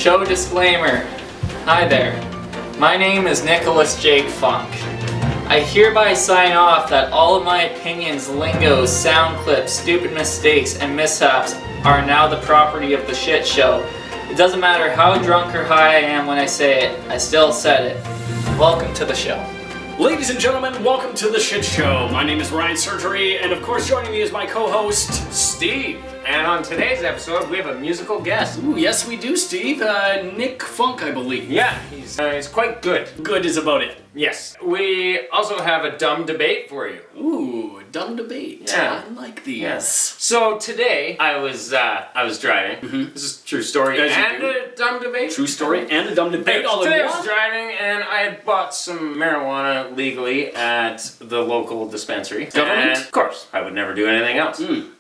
Show disclaimer. Hi there. My name is Nikkkolaus Jayke Funk. I hereby sign off that all of my opinions, lingo, sound clips, stupid mistakes, and mishaps are now the property of the shit show. It doesn't matter how drunk or high I am when I say it, I still said it. Welcome to the show. Ladies and gentlemen, welcome to the shit show. My name is Ryan Surgery, and of course joining me is my co-host, Steve. And on today's episode, we have a musical guest. Ooh, yes we do, Steve. Nick Funk, I believe. Yeah, he's quite good. Good is about it. Yes. We also have a dumb debate for you. Ooh, dumb debate. Yeah. I like these. Yes. So today, I was driving. Mm-hmm. This is a true story As you and do. a dumb debate. True story and a dumb debate all in Today I was one. driving and I had bought some marijuana legally at the local dispensary. Government? And of course, I would never do anything else. Mm.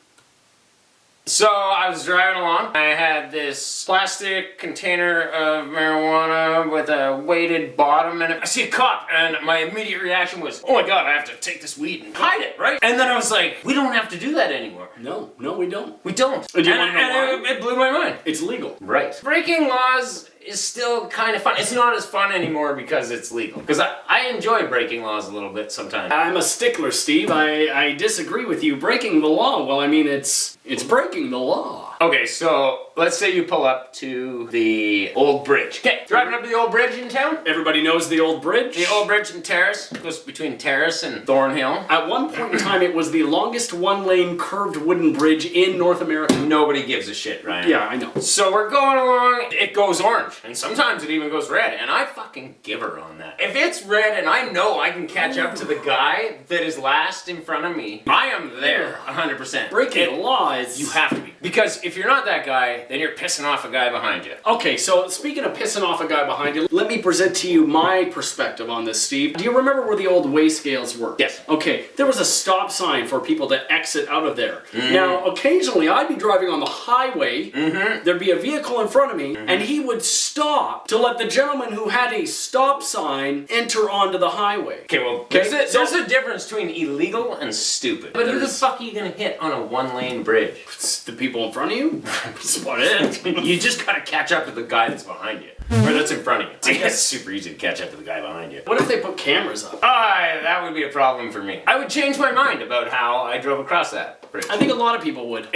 So I was driving along. I had this plastic container of marijuana with a weighted bottom, and I see a cop, and my immediate reaction was, "Oh my god, I have to take this weed and hide it, right?" And then I was like, "We don't have to do that anymore. No, we don't. We don't." Do you wanna know why? And it blew my mind. It's legal. Right. Breaking laws is still kind of fun. It's not as fun anymore because it's legal. Because I enjoy breaking laws a little bit sometimes. I'm a stickler, Steve. I disagree with you. Breaking the law, well, I mean, it's breaking the law. Okay, so let's say you pull up to the old bridge. Okay, driving up to the old bridge in town. Everybody knows the old bridge? The old bridge and Terrace. It goes between Terrace and Thornhill. At one point in time, it was the longest one-lane curved wooden bridge in North America. Nobody gives a shit, Ryan. Yeah, I know. So we're going along, it goes orange, and sometimes it even goes red, and I fucking give her on that. If it's red and I know I can catch up to the guy that is last in front of me, I am there 100%. Breaking the law is... You have to be. Because if you're not that guy, then you're pissing off a guy behind you. Okay, so speaking of pissing off a guy behind you, let me present to you my perspective on this, Steve. Do you remember where the old weigh scales were? Yes. Okay, there was a stop sign for people to exit out of there. Now, occasionally I'd be driving on the highway, there'd be a vehicle in front of me, and he would stop to let the gentleman who had a stop sign enter onto the highway. Okay, well, there's a difference between illegal and stupid. But who the fuck are you gonna hit on a one-lane bridge? It's the people in front of you? That's about it. You just gotta catch up to the guy that's behind you. Or that's in front of you. It's super easy to catch up to the guy behind you. What if they put cameras up? That would be a problem for me. I would change my mind about how I drove across that bridge. I think a lot of people would.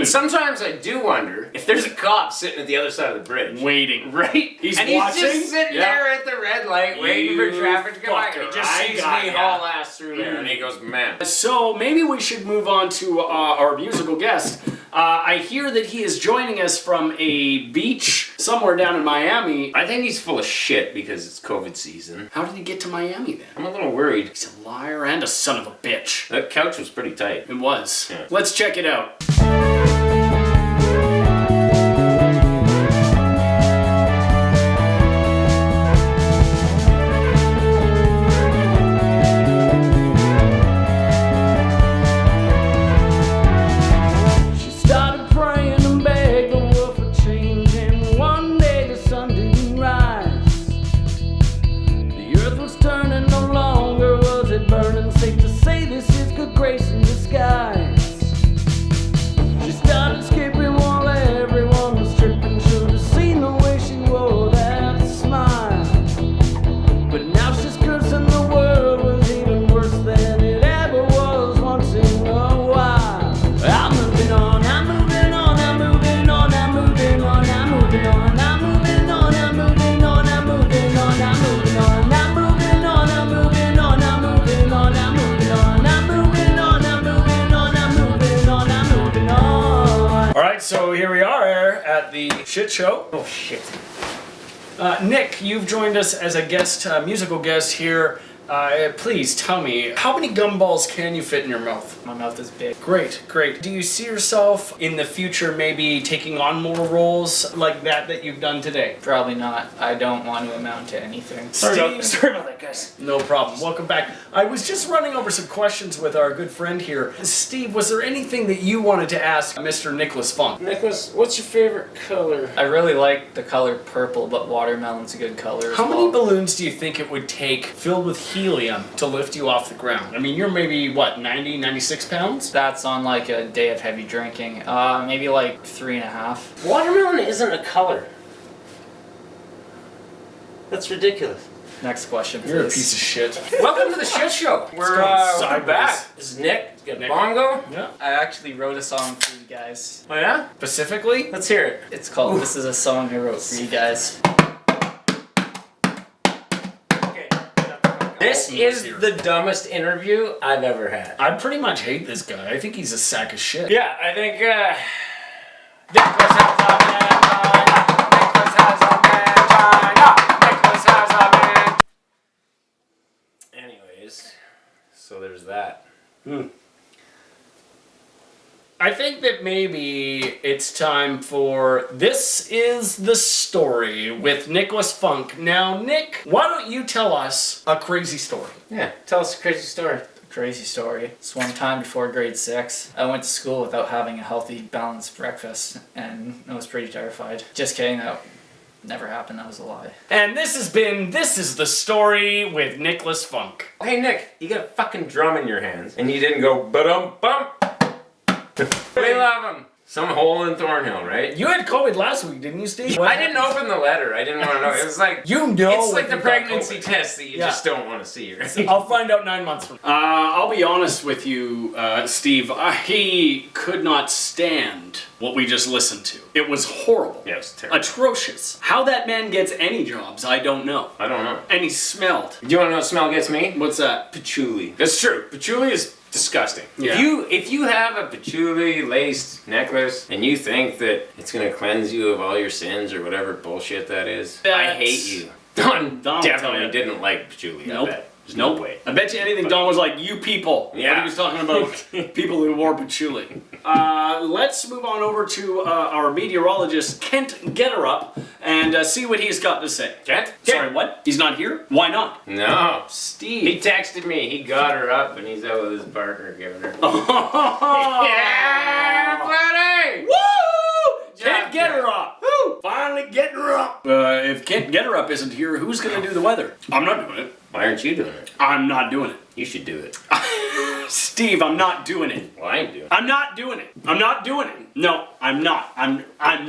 Sometimes I do wonder if there's a cop sitting at the other side of the bridge. Waiting. Right? He's and watching? he's just sitting there at the red light waiting for traffic to come by. fucker, He just I sees got me ya. haul ass through there and he goes, "Man." So maybe we should move on to our musical guest. I hear that he is joining us from a beach somewhere down in Miami. I think he's full of shit because it's COVID season. How did he get to Miami then? I'm a little worried. He's a liar and a son of a bitch. That couch was pretty tight. It was. Yeah. Let's check it out. So here we are at the shit show. Oh shit. Nick, you've joined us as a guest, musical guest here. Please tell me, how many gumballs can you fit in your mouth? My mouth is big. Great, great. Do you see yourself in the future maybe taking on more roles like that you've done today? Probably not. I don't want to amount to anything. Sorry about that, guys. No problem. Welcome back. I was just running over some questions with our good friend here. Steve, was there anything that you wanted to ask Mr. Nikkkolaus Funk? Nikkkolaus, what's your favorite color? I really like the color purple, but watermelon's a good color as How well. many balloons do you think it would take filled with helium to lift you off the ground? I mean, you're maybe, what, 90, 96 pounds? That's on like a day of heavy drinking. Maybe like 3.5. Watermelon isn't a color. That's ridiculous. Next question, You're a please. piece of shit. Welcome to the S.H.I.T Show. We're sideways. back. This is Nick. Got Nick. bongo. Yeah. I actually wrote a song for you guys. Oh yeah? Specifically? Let's hear it. It's called This Is a Song I Wrote for You Guys. Okay. This is the dumbest interview I've ever had. I pretty much hate this guy. I think he's a sack of shit. Yeah, I think Nicholas has a man. Nicholas has a man. Nicholas has a man. Anyways, so there's that. I think that maybe it's time for This Is the Story with Nikkkolaus Funk. Now, Nick, why don't you tell us a crazy story? Yeah, tell us a crazy story. Crazy story. This one time before grade 6, I went to school without having a healthy, balanced breakfast, and I was pretty terrified. Just kidding, that never happened, that was a lie. And this has been This Is the Story with Nikkkolaus Funk. Hey Nick, you got a fucking drum in your hands, and you didn't go ba-dum-bum. We love him. Some hole in Thornhill, right? You had COVID last week, didn't you, Steve? I didn't open the letter. I didn't want to know. It was like You know it's like if the you got pregnancy COVID. test that you Yeah. just don't want to see. Right? I'll find out 9 months from now. I'll be honest with you, Steve. He could not stand what we just listened to. It was horrible. Yeah, it was terrible. Atrocious. How that man gets any jobs, I don't know. I don't know. And he smelled. Do you want to know what smell gets me? What's that? Patchouli. That's true. Patchouli is disgusting. Yeah. If you have a patchouli laced necklace and you think that it's gonna cleanse you of all your sins or whatever bullshit that is, I That's- hate you. Don Don definitely tell you. didn't like patchouli. Nope. I bet. There's Nope. no way. I bet you anything Don was like, you people. Yeah. When he was talking about people who wore patchouli. Let's move on over to our meteorologist, Kent Getterup, and see what he's got to say. Kent? Sorry, what? He's not here? Why not? No. Steve. He texted me. He got her up and he's out with his partner giving her. Yeah, buddy! Woo! Job Kent Getterup. Woo! Finally getting her up. If Kent Getterup isn't here, who's going to do the weather? I'm not doing it. Why aren't you doing it? I'm not doing it. You should do it. Steve, I'm not doing it. Well, I ain't doing it. I'm not doing it. I'm not doing it. No, I'm not. I'm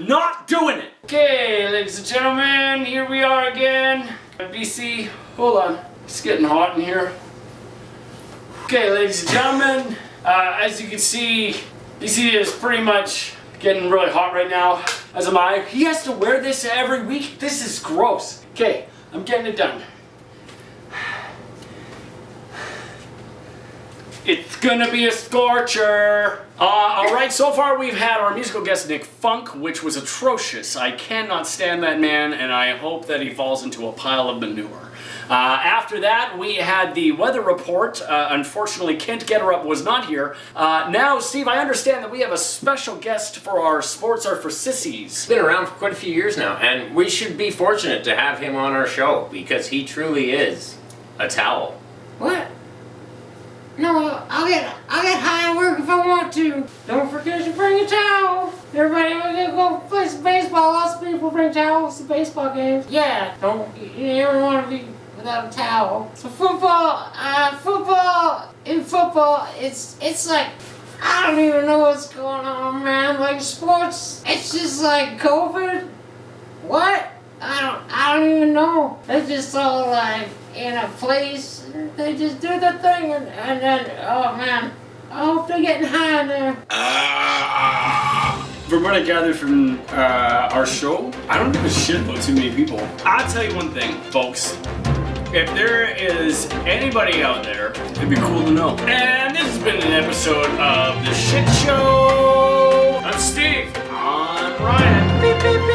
not doing it. Okay, ladies and gentlemen, here we are again. BC, hold on. It's getting hot in here. Okay, ladies and gentlemen, as you can see, BC is pretty much getting really hot right now, as am I. He has to wear this every week. This is gross. Okay, I'm getting it done. It's gonna be a scorcher. Alright, so far we've had our musical guest Nick Funk, which was atrocious. I cannot stand that man, and I hope that he falls into a pile of manure. After that, we had the weather report. Unfortunately, Kent Getterup was not here. Now, Steve, I understand that we have a special guest for our Sports Are for Sissies. He's been around for quite a few years now, and we should be fortunate to have him on our show because he truly is a towel. What? No, I'll get high and work if I want to. Don't forget to bring a towel. Everybody, we're gonna go play some baseball. Lots of people bring towels to baseball games. Yeah, you never want to be without a towel. So football, in football, it's like, I don't even know what's going on, man. Like sports, it's just like COVID. What? I don't even know. It's just all like in a place. They just do the thing and then, oh man, I hope they're getting high in there. From what I gathered from our show, I don't give a shit about too many people. I'll tell you one thing, folks. If there is anybody out there, it'd be cool to know. And this has been an episode of The S.H.I.T Show. I'm Steve. I'm Ryan. Beep, beep, beep.